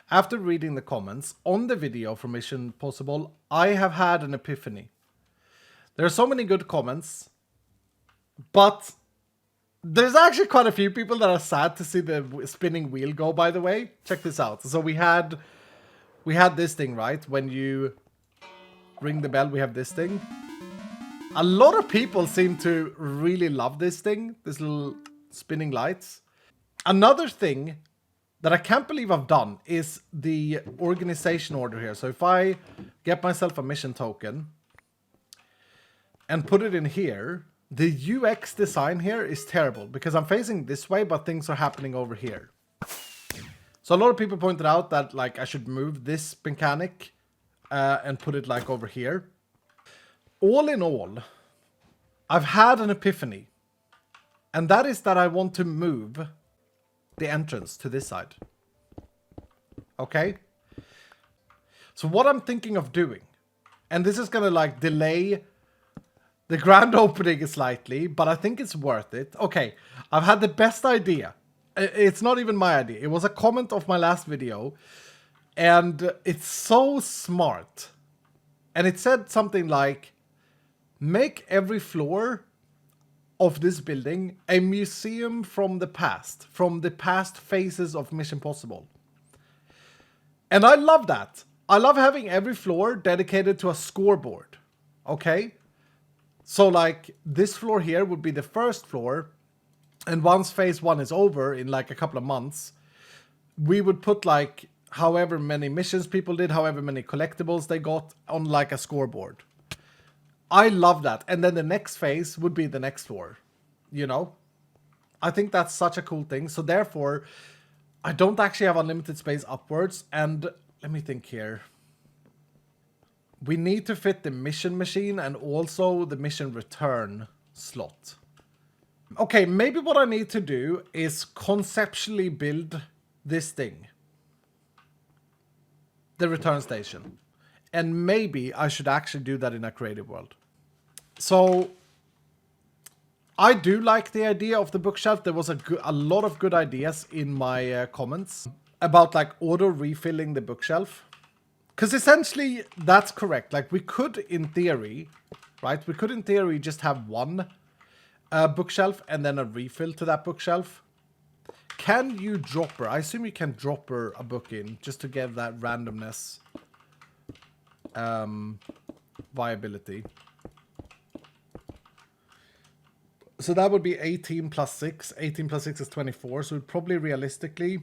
after reading the comments on the video for Mission Impossible, I have had an epiphany. There are so many good comments, but there's actually quite a few people that are sad to see the spinning wheel go, by the way. Check this out. So we had this thing, right? When you ring the bell, we have this thing. A lot of people seem to really love this thing, this little spinning lights. Another thing that I can't believe I've done is the organization order here. So if I get myself a mission token and put it in here, the UX design here is terrible because I'm facing this way, but things are happening over here. So a lot of people pointed out that like I should move this mechanic and put it like over here. All in all, I've had an epiphany, and that is that I want to move the entrance to this side. Okay? So what I'm thinking of doing, and this is gonna like delay the grand opening slightly, but I think it's worth it. Okay, I've had the best idea. It's not even my idea. It was a comment of my last video, and it's so smart. And it said something like, make every floor of this building a museum from the past phases of Mission Impossible. And I love that. I love having every floor dedicated to a scoreboard. Okay? So like this floor here would be the first floor, and once phase 1 is over in like a couple of months, we would put like however many missions people did, however many collectibles they got on like a scoreboard. I love that. And then the next phase would be the next floor, you know? I think that's such a cool thing. So therefore, I don't actually have unlimited space upwards. And let me think here. We need to fit the mission machine and also the mission return slot. Okay, maybe what I need to do is conceptually build this thing. The return station. And maybe I should actually do that in a creative world. So I do like the idea of the bookshelf. There was a lot of good ideas in my comments about like auto refilling the bookshelf. Because essentially that's correct. Like we could in theory, right? We could in theory just have one bookshelf and then a refill to that bookshelf. Can you dropper? I assume you can dropper a book in just to get that randomness. Viability. So that would be 18 plus 6. 18 plus 6 is 24. So we'd probably realistically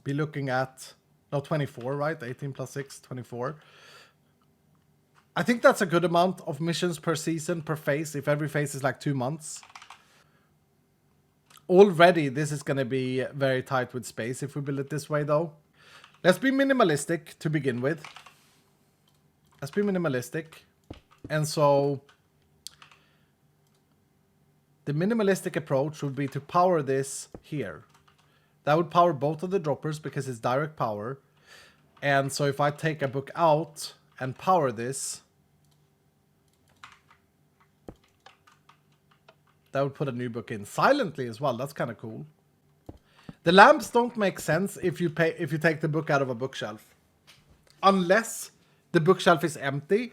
be looking at... No, 24, right? 18 plus 6, 24. I think that's a good amount of missions per season, per phase, if every phase is like 2 months. Already, this is going to be very tight with space if we build it this way, though. Let's be minimalistic to begin with. Let's be minimalistic. And so the minimalistic approach would be to power this here. That would power both of the droppers because it's direct power. And so if I take a book out and power this, that would put a new book in silently as well. That's kind of cool. The lamps don't make sense if you take the book out of a bookshelf. Unless the bookshelf is empty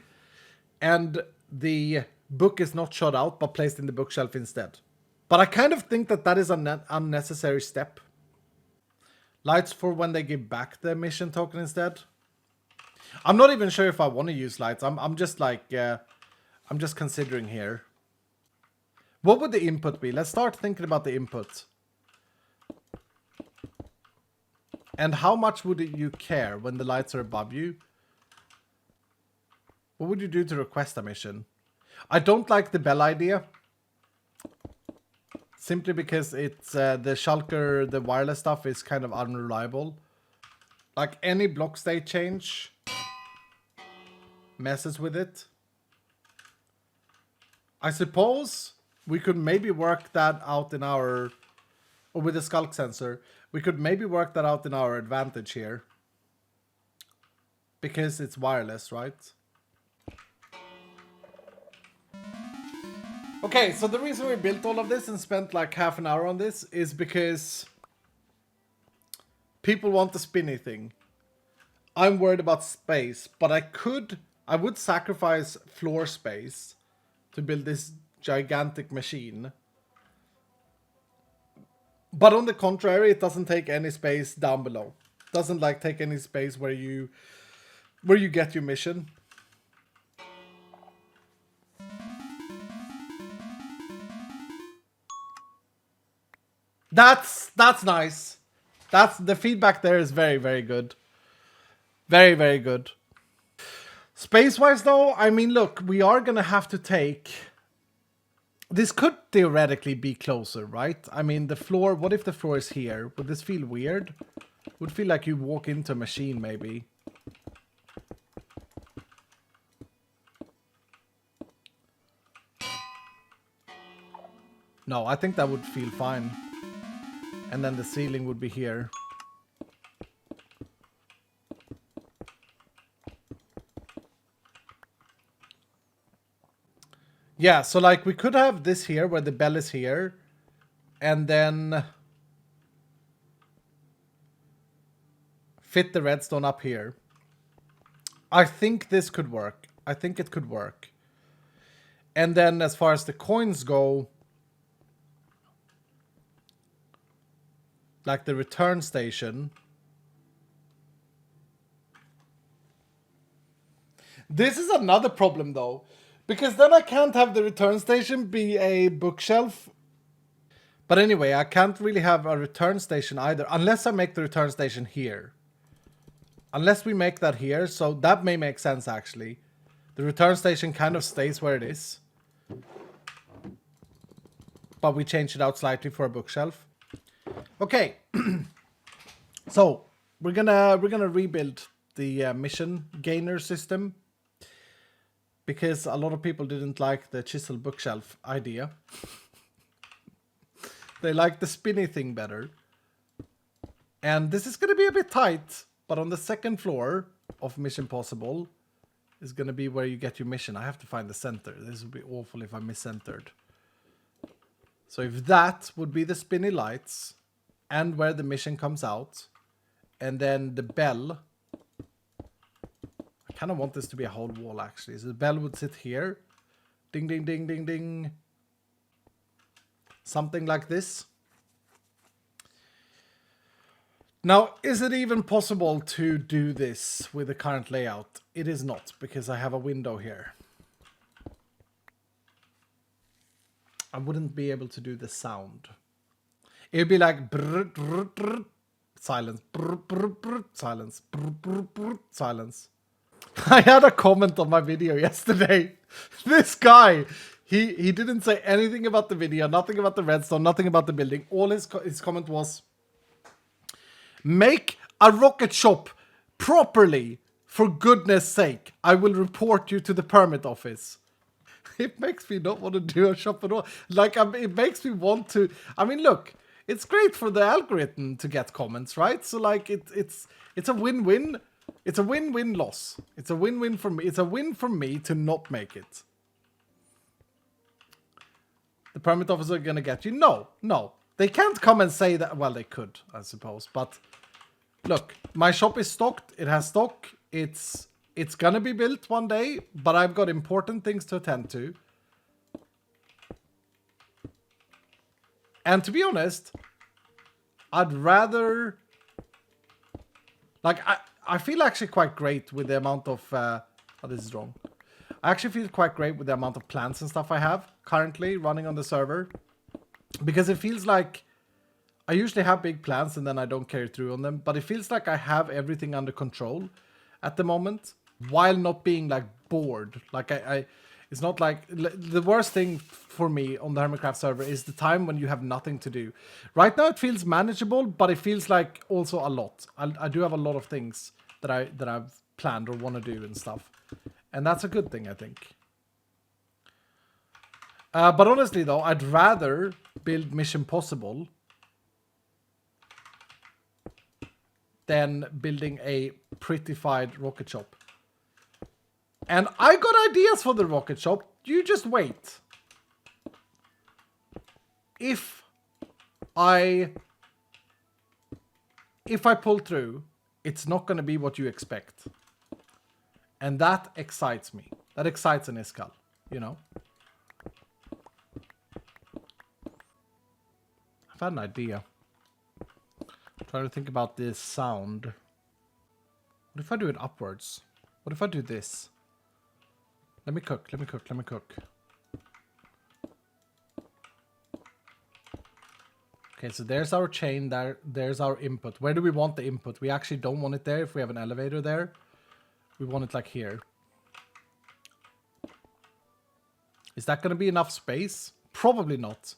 and the book is not shot out but placed in the bookshelf instead. But I kind of think that that is an unnecessary step. Lights for when they give back the mission token instead. I'm not even sure if I want to use lights. I'm just like, I'm just considering here. What would the input be? Let's start thinking about the input. And how much would you care when the lights are above you? What would you do to request a mission? I don't like the bell idea. Simply because it's the shulker, the wireless stuff is kind of unreliable. Like any block state change messes with it. I suppose we could maybe work that out in our... Or with the skulk sensor. We could maybe work that out in our advantage here. Because it's wireless, right? Okay, so the reason we built all of this and spent like half an hour on this is because People want the spinny thing. I'm worried about space, but I would sacrifice floor space to build this gigantic machine. But on the contrary, it doesn't take any space down below. Doesn't like take any space where you get your mission. That's nice. That's the feedback there is very, very good. Very, very good. Space-wise though, I mean, look, we are gonna have to take... This could theoretically be closer, right? I mean, the floor, what if the floor is here? Would this feel weird? Would feel like you walk into a machine, maybe. No, I think that would feel fine. And then the ceiling would be here. Yeah, so like we could have this here where the bell is here. And then fit the redstone up here. I think this could work. I think it could work. And then as far as the coins go, like the return station. This is another problem though, because then I can't have the return station be a bookshelf. But anyway, I can't really have a return station either, unless I make the return station here. Unless we make that here, so that may make sense actually. The return station kind of stays where it is. But we change it out slightly for a bookshelf. Okay. So, we're gonna rebuild the mission gainer system. Because a lot of people didn't like the chisel bookshelf idea. They like the spinny thing better. And this is going to be a bit tight. But on the second floor of Mission Possible is going to be where you get your mission. I have to find the center. This would be awful if I miscentered. So if that would be the spinny lights and where the mission comes out. And then the bell. I kind of want this to be a whole wall actually. So the bell would sit here. Ding, ding, ding, ding, ding. Something like this. Now, is it even possible to do this with the current layout? It is not, because I have a window here. I wouldn't be able to do the sound. It would be like brr, brr, brr, silence, brr, brr, brr, silence, brr, brr, brr, silence. I had a comment on my video yesterday. This guy, he didn't say anything about the video, nothing about the redstone, nothing about the building. All his comment was, make a rocket shop properly, for goodness sake. I will report you to the permit office. It makes me not want to do a shop at all. Like, it makes me want to... I mean, look, it's great for the algorithm to get comments, right? So, like, it's a win-win. It's a win-win loss. It's a win-win for me. It's a win for me to not make it. The permit officer are gonna get you? No, no. They can't come and say that. Well, they could, I suppose. But look, my shop is stocked. It has stock. It's gonna be built one day. But I've got important things to attend to. And to be honest, I'd rather... Like, I feel actually quite great with the amount of... oh, this is wrong. I actually feel quite great with the amount of plants and stuff I have currently running on the server. Because it feels like I usually have big plans and then I don't carry through on them. But it feels like I have everything under control at the moment. While not being like bored. Like it's not like... The worst thing for me on the Hermitcraft server is the time when you have nothing to do. Right now it feels manageable, but it feels like also a lot. I do have a lot of things that I've planned or want to do and stuff. And that's a good thing, I think. But honestly, though, I'd rather build Mission Possible than building a prettified rocket shop. And I got ideas for the rocket shop. You just wait. If I if I pull through, it's not going to be what you expect. And that excites me. That excites an Iskall, you know? I've had an idea. I'm trying to think about this sound. What if I do it upwards? What if I do this? Let me cook, let me cook, let me cook. Okay, so there's our chain, there's our input. Where do we want the input? We actually don't want it there if we have an elevator there. We want it like here. Is that going to be enough space? Probably not.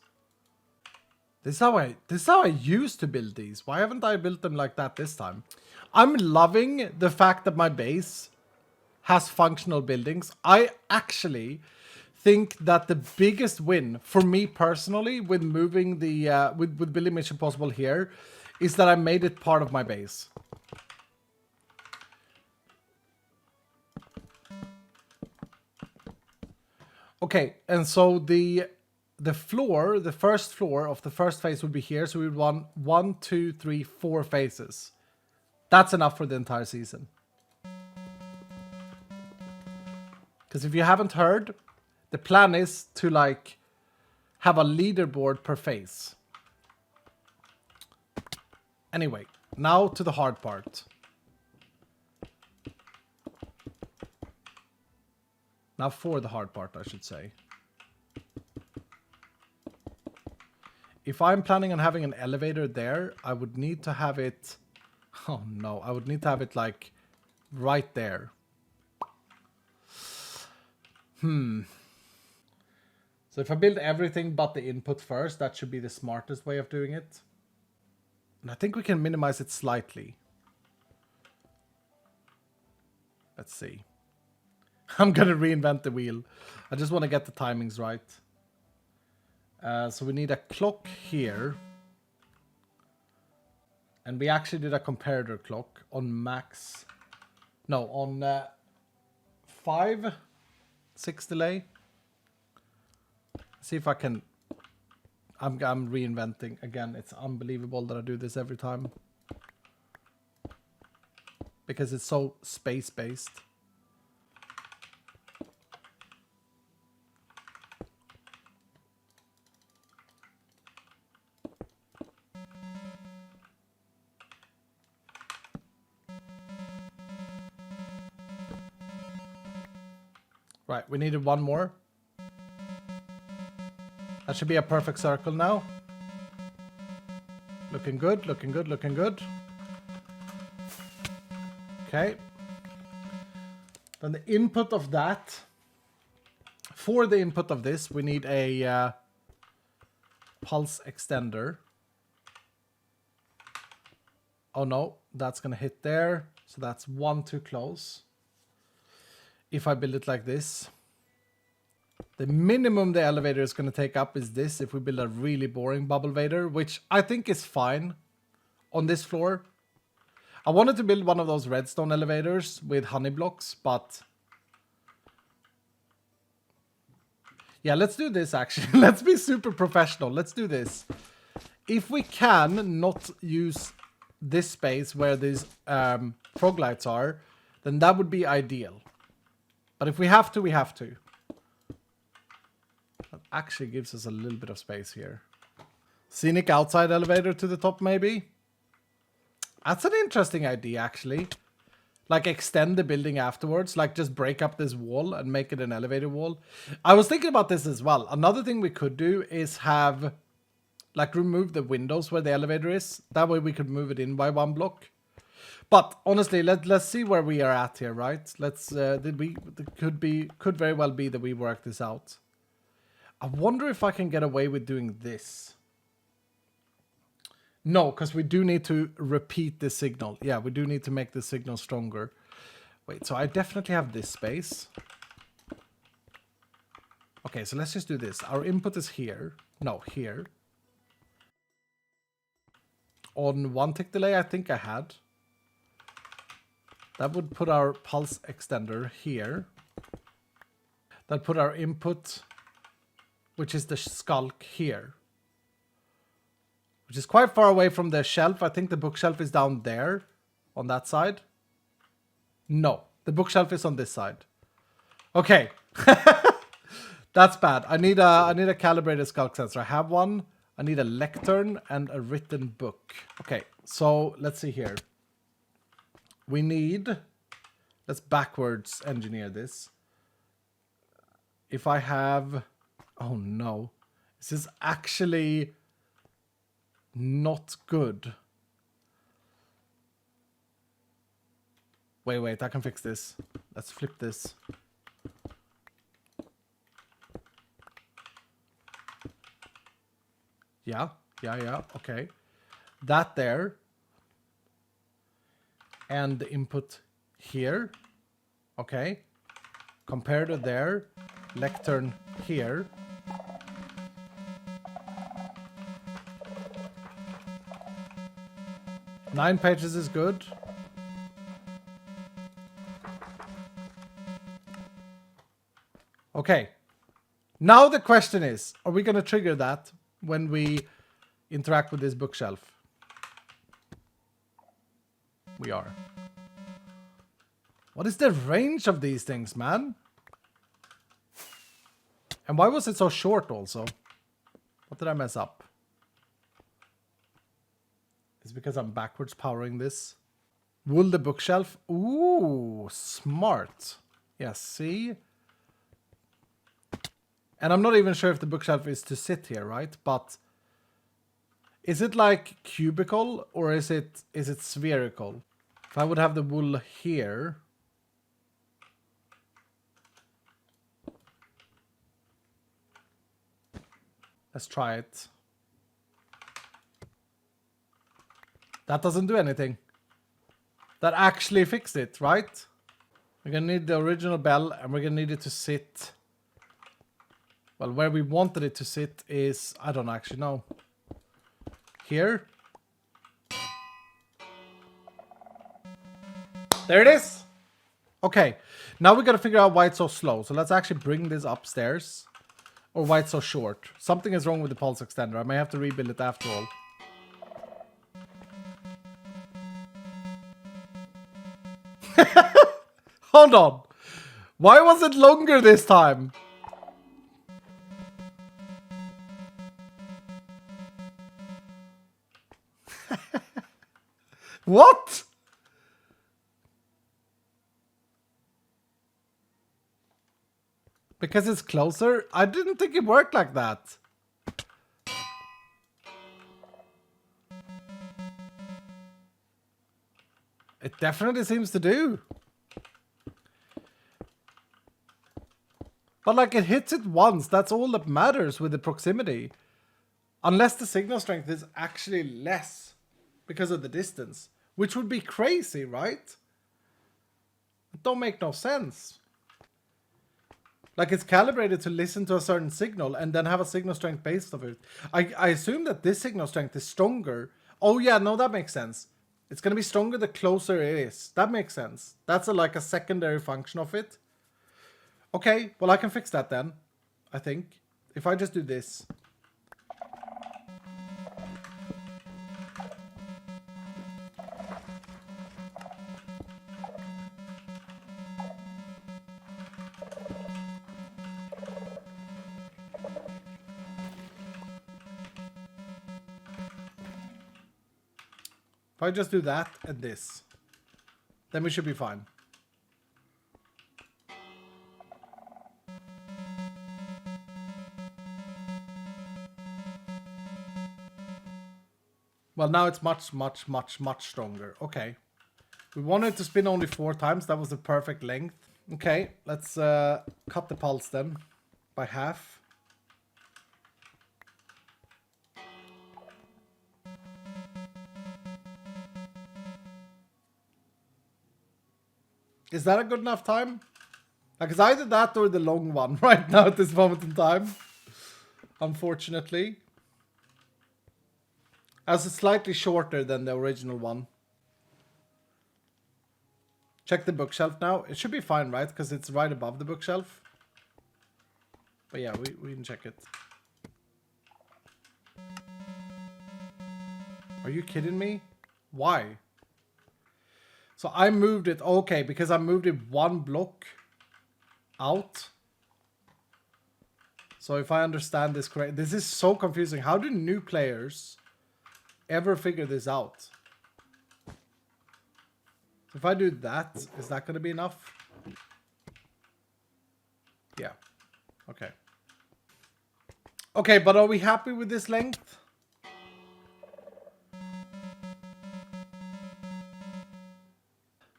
This is how I used to build these. Why haven't I built them like that this time? I'm loving the fact that my base has functional buildings. I actually think that the biggest win for me personally with moving the with building Mission Possible here is that I made it part of my base. Okay, and so the floor, the first floor of the first phase would be here. So we would want 1, 2, 3, 4 phases. That's enough for the entire season. Because if you haven't heard, the plan is to like have a leaderboard per phase. Anyway, now to the hard part. Now for the hard part, I should say. If I'm planning on having an elevator there, I would need to have it... Oh no, I would need to have it like right there. So if I build everything but the input first, that should be the smartest way of doing it. And I think we can minimize it slightly. Let's see. I'm gonna reinvent the wheel. I just want to get the timings right. So we need a clock here. And we actually did a comparator clock on max. No, on 5, 6 delay. See if I can... I'm reinventing again. It's unbelievable that I do this every time. Because it's so space-based. Right, we needed one more. That should be a perfect circle now. Looking good, looking good, looking good. Okay. Then the input of that. For the input of this, we need a pulse extender. Oh no, that's going to hit there. So that's one too close. If I build it like this. The minimum the elevator is going to take up is this if we build a really boring bubble vader, which I think is fine on this floor. I wanted to build one of those redstone elevators with honey blocks, but... Yeah, let's do this actually. Let's be super professional. Let's do this. If we can not use this space where these frog lights are, then that would be ideal. But if we have to, we have to. That actually gives us a little bit of space here. Scenic outside elevator to the top, maybe? That's an interesting idea, actually. Like, extend the building afterwards. Like, just break up this wall and make it an elevator wall. I was thinking about this as well. Another thing we could do is have... Like, remove the windows where the elevator is. That way we could move it in by 1 block. But honestly, let's see where we are at here, right? Let's could very well be that we work this out. I wonder if I can get away with doing this. No, because we do need to repeat the signal. Yeah, we do need to make the signal stronger. Wait, so I definitely have this space. Okay, so let's just do this. Our input is here. No, here. On 1 tick delay, I think I had. That would put our pulse extender here. That put our input, which is the skulk, here. Which which is quite far away from the shelf. I think the bookshelf is down there on that side. No, the bookshelf is on this side. Okay. That's bad. I need a calibrated sculk sensor. I have one. I need a lectern and a written book. Okay, so let's see here. We need... Let's backwards engineer this. If I have... Oh no. This is actually not good. Wait, I can fix this. Let's flip this. Yeah, okay. That there. And the input here. Okay. Compared to there. Lectern here. Nine pages is good. Okay. Now the question is, are we going to trigger that when we interact with this bookshelf? We are. What is the range of these things, man? And why was it so short also? What did I mess up? It's because I'm backwards powering this. Wool the bookshelf. Ooh, smart. Yes, see? And I'm not even sure if the bookshelf is to sit here, right? But is it like cubical or is it spherical? If I would have the wool here. Let's try it. That doesn't do anything. That actually fixed it, right? We're gonna need the original bell and we're gonna need it to sit. Well, where we wanted it to sit is, I don't actually know. Here. There it is. Okay. Now we gotta figure out why it's so slow. So let's actually bring this upstairs. Or why it's so short. Something is wrong with the pulse extender. I may have to rebuild it after all. Hold on. Why was it longer this time? What? Because it's closer? I didn't think it worked like that. It definitely seems to do. But like it hits it once, that's all that matters with the proximity. Unless the signal strength is actually less because of the distance. Which would be crazy, right? It don't make no sense. Like it's calibrated to listen to a certain signal and then have a signal strength based off it. I assume that this signal strength is stronger. Oh yeah, no, that makes sense. It's going to be stronger the closer it is. That makes sense. That's like a secondary function of it. Okay, well I can fix that then. I think. If I just do this. If I just do that and this, then we should be fine. Well, now it's much stronger. Okay. We wanted to spin only 4 times. That was the perfect length. Okay, let's cut the pulse then by half. Is that a good enough time? Like, it's either that or the long one right now at this moment in time. Unfortunately. As it's slightly shorter than the original one. Check the bookshelf now. It should be fine, right? Because it's right above the bookshelf. But yeah, we can check it. Are you kidding me? Why? So I moved it, okay, because I moved it one block out. So if I understand this correct, this is so confusing. How do new players ever figure this out? If I do that, is that going to be enough? Yeah. Okay. Okay, but are we happy with this length?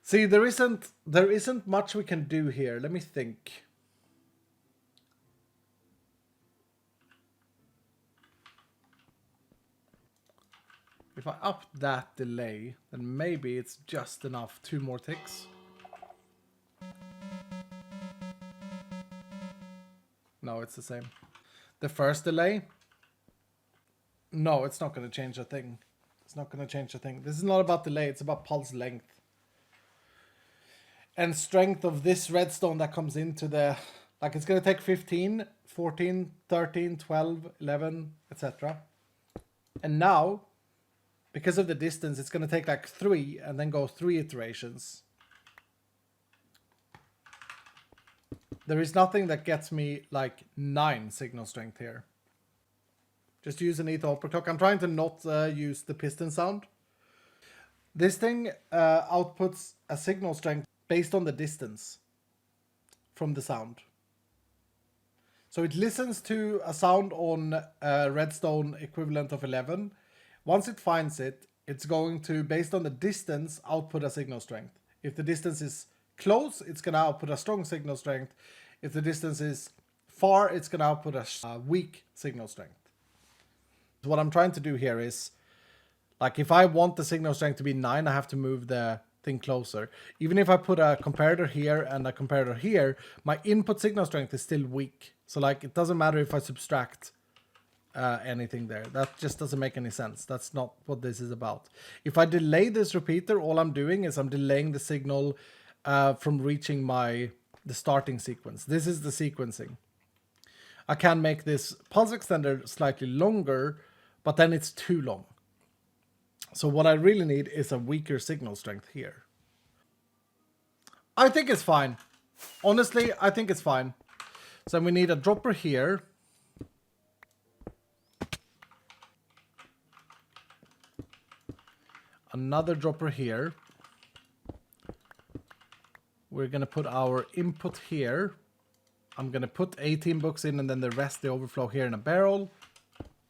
See, there isn't much we can do here. Let me think. If I up that delay, then maybe it's just enough. 2 more ticks. No, it's the same. The first delay? No, it's not going to change a thing. It's not going to change a thing. This is not about delay, it's about pulse length. And strength of this redstone that comes into the... Like, it's going to take 15, 14, 13, 12, 11, etc. And now, because of the distance, it's going to take like 3 and then go 3 iterations. There is nothing that gets me like 9 signal strength here. Just use an ether overclock. I'm trying to not use the piston sound. This thing outputs a signal strength based on the distance from the sound. So it listens to a sound on a redstone equivalent of 11. Once it finds it, it's going to, based on the distance, output a signal strength. If the distance is close, it's going to output a strong signal strength. If the distance is far, it's going to output a weak signal strength. What I'm trying to do here is, like, if I want the signal strength to be 9, I have to move the thing closer. Even if I put a comparator here and a comparator here, my input signal strength is still weak. So, like, it doesn't matter if I subtract anything there. That just doesn't make any sense. That's not what this is about. If I delay this repeater, all I'm doing is I'm delaying the signal from reaching the starting sequence. This is the sequencing. I can make this pulse extender slightly longer, but then it's too long. So what I really need is a weaker signal strength here. I think it's fine. Honestly, I think it's fine. So we need a dropper here. Another dropper here. We're going to put our input here. I'm going to put 18 books in and then the rest, the overflow here in a barrel.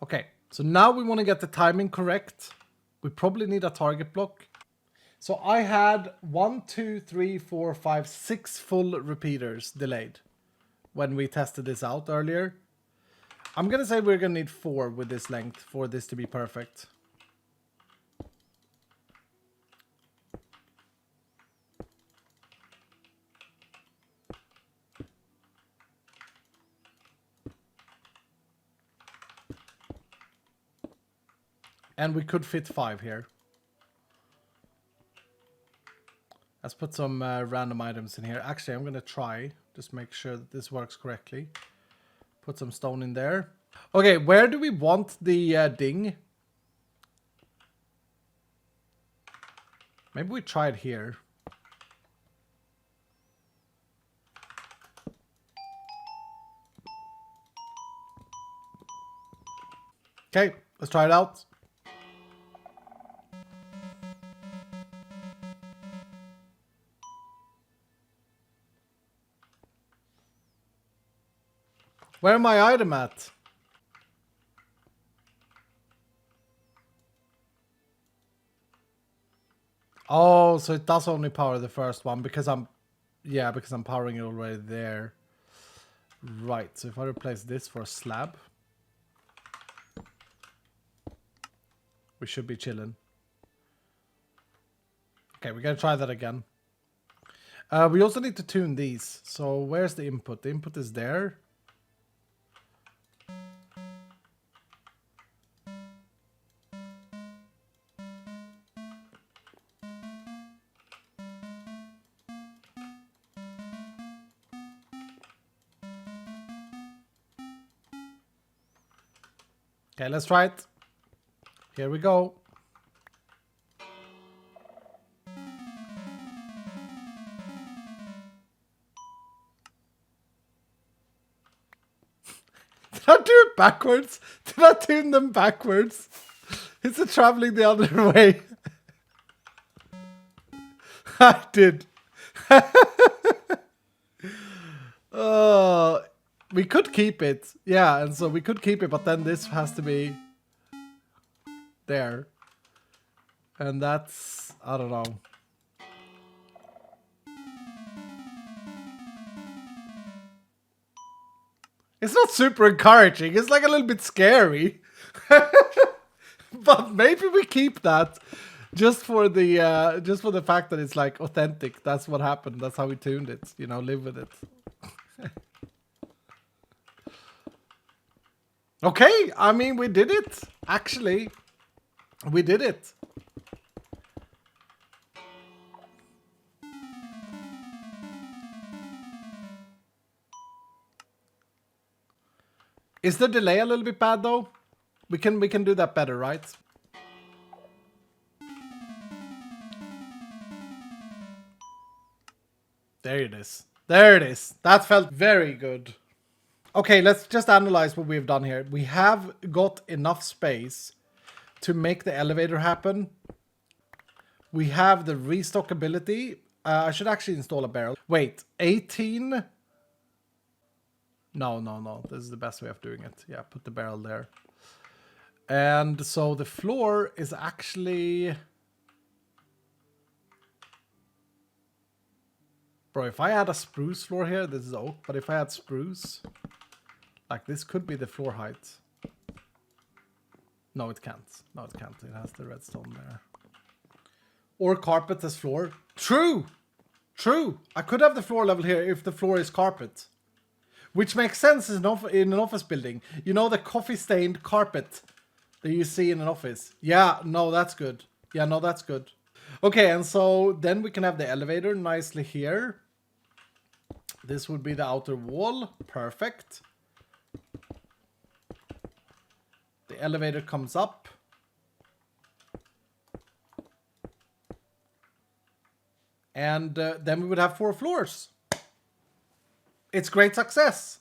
Okay, so now we want to get the timing correct. We probably need a target block. So I had 1, 2, 3, 4, 5, 6 full repeaters delayed when we tested this out earlier. I'm going to say we're going to need 4 with this length for this to be perfect. And we could fit 5 here. Let's put some random items in here. Actually, I'm going to try. Just make sure that this works correctly. Put some stone in there. Okay, where do we want the ding? Maybe we try it here. Okay, let's try it out. Where am my item at? Oh, so it does only power the first one because I'm powering it already there. Right, so if I replace this for a slab, we should be chilling. Okay, we gotta try that again. We also need to tune these. So where's the input? The input is there. Okay, let's try it. Here we go. I do it backwards? Did I tune them backwards? Is it traveling the other way? I did. We could keep it. Yeah, and so we could keep it, but then this has to be there. And that's, I don't know. It's not super encouraging. It's like a little bit scary. But maybe we keep that just for the fact that it's like authentic. That's what happened. That's how we tuned it. You know, live with it. Okay, I mean, we did it. Actually, we did it. Is the delay a little bit bad though? We can do that better, right? There it is. There it is. That felt very good. Okay, let's just analyze what we've done here. We have got enough space to make the elevator happen. We have the restock ability. I should actually install a barrel. Wait, 18? No. This is the best way of doing it. Yeah, put the barrel there. And so the floor is actually... Bro, if I had a spruce floor here, this is oak, but if I had spruce, like this could be the floor height. No, it can't. No, it can't. It has the redstone there. Or carpet as floor. True! True! I could have the floor level here if the floor is carpet. Which makes sense in an office building. You know the coffee-stained carpet that you see in an office? Yeah, no, that's good. Yeah, no, that's good. Okay, and so then we can have the elevator nicely here. This would be the outer wall. Perfect. The elevator comes up. And then we would have 4 floors. It's great success.